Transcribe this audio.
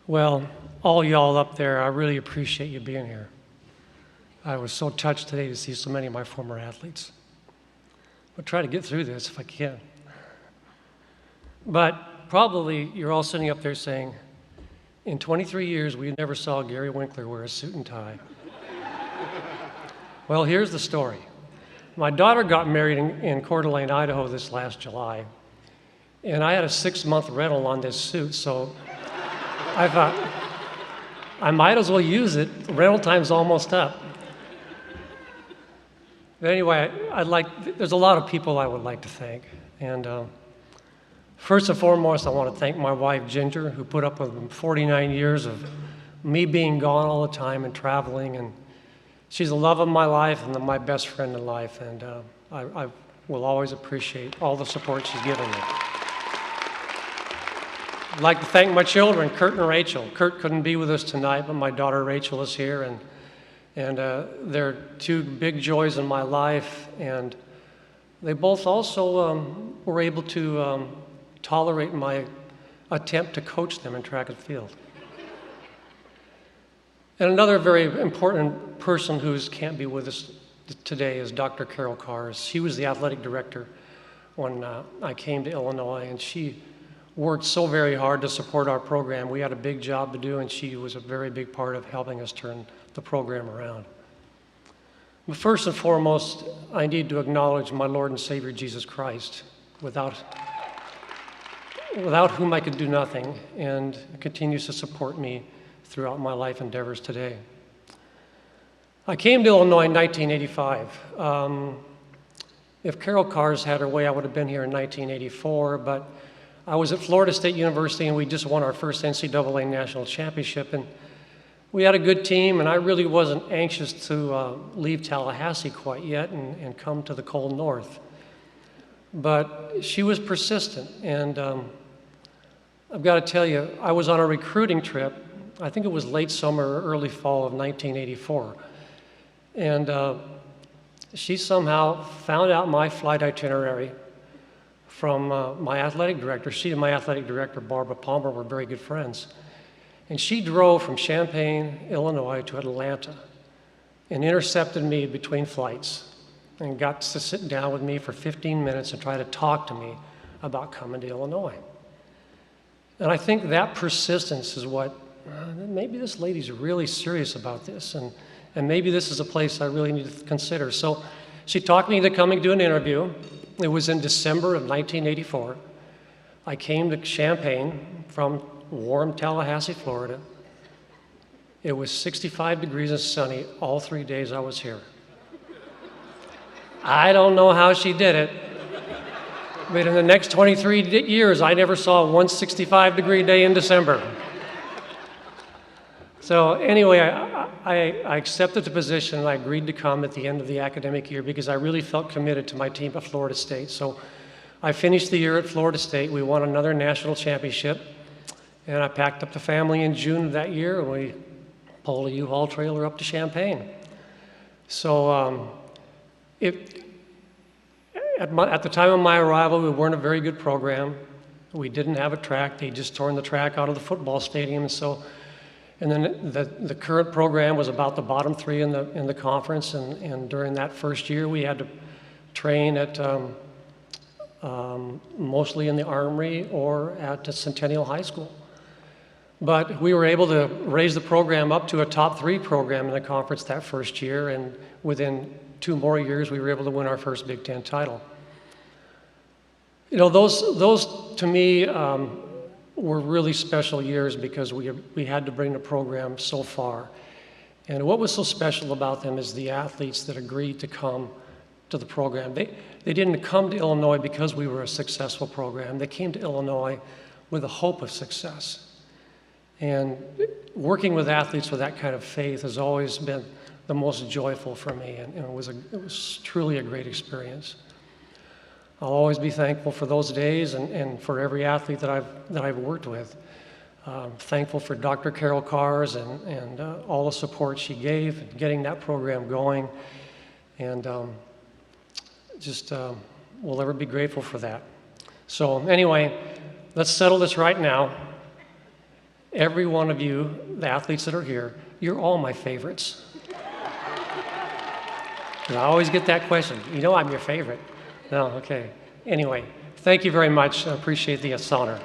Well, all y'all up there, I really appreciate you being here. I was so touched today to see so many of my former athletes. I'll try to get through this if I can. But probably you're all sitting up there saying, in 23 years, we never saw Gary Winckler wear a suit and tie. Well, here's the story. My daughter got married in Coeur d'Alene, Idaho this last July, and I had a 6-month rental on this suit, so I thought, I might as well use it. The rental time's almost up. But anyway, there's a lot of people I would like to thank. And first and foremost, I want to thank my wife, Ginger, who put up with 49 years of me being gone all the time and traveling. And she's the love of my life and my best friend in life. And I will always appreciate all the support she's given me. I'd like to thank my children, Kurt and Rachel. Kurt couldn't be with us tonight, but my daughter Rachel is here, and they're two big joys in my life, and they both also were able to tolerate my attempt to coach them in track and field. And another very important person who can't be with us today is Dr. Carol Kars. She was the athletic director when I came to Illinois, and she worked so very hard to support our program. We had a big job to do, and she was a very big part of helping us turn the program around. But first and foremost, I need to acknowledge my Lord and Savior, Jesus Christ, without whom I could do nothing, and continues to support me throughout my life endeavors today. I came to Illinois in 1985. If Carol Kars had her way, I would have been here in 1984, but I was at Florida State University, and we just won our first NCAA national championship, and we had a good team, and I really wasn't anxious to leave Tallahassee quite yet and come to the cold north. But she was persistent, and I've got to tell you, I was on a recruiting trip. I think it was late summer or early fall of 1984, and she somehow found out my flight itinerary from my athletic director. She and my athletic director, Barbara Palmer, were very good friends. And she drove from Champaign, Illinois to Atlanta and intercepted me between flights and got to sit down with me for 15 minutes and try to talk to me about coming to Illinois. And I think that persistence is what, maybe this lady's really serious about this, and maybe this is a place I really need to consider. So she talked me into coming to an interview. It was in December of 1984. I came to Champaign from warm Tallahassee, Florida. It was 65 degrees and sunny all 3 days I was here. I don't know how she did it, but in the next 23 years, I never saw a 165-degree day in December. So anyway, I accepted the position, and I agreed to come at the end of the academic year because I really felt committed to my team at Florida State. So I finished the year at Florida State. We won another national championship, and I packed up the family in June of that year, and we pulled a U-Haul trailer up to Champaign. So at the time of my arrival, we weren't a very good program. We didn't have a track. They just torn the track out of the football stadium, and then the current program was about the bottom three in the conference, and during that first year, we had to train at mostly in the Armory or at Centennial High School. But we were able to raise the program up to a top 3 program in the conference that first year, and within 2 more years, we were able to win our first Big Ten title. You know, those to me were really special years because we had to bring the program so far. And what was so special about them is the athletes that agreed to come to the program. They didn't come to Illinois because we were a successful program. They came to Illinois with a hope of success. And working with athletes with that kind of faith has always been the most joyful for me, and it was truly a great experience. I'll always be thankful for those days and for every athlete that I've worked with. Thankful for Dr. Carol Kars and all the support she gave in getting that program going, and we'll ever be grateful for that. So anyway, let's settle this right now. every one of you, the athletes that are here, you're all my favorites. And I always get that question. You know I'm your favorite. No, okay. Anyway, thank you very much. I appreciate the honor.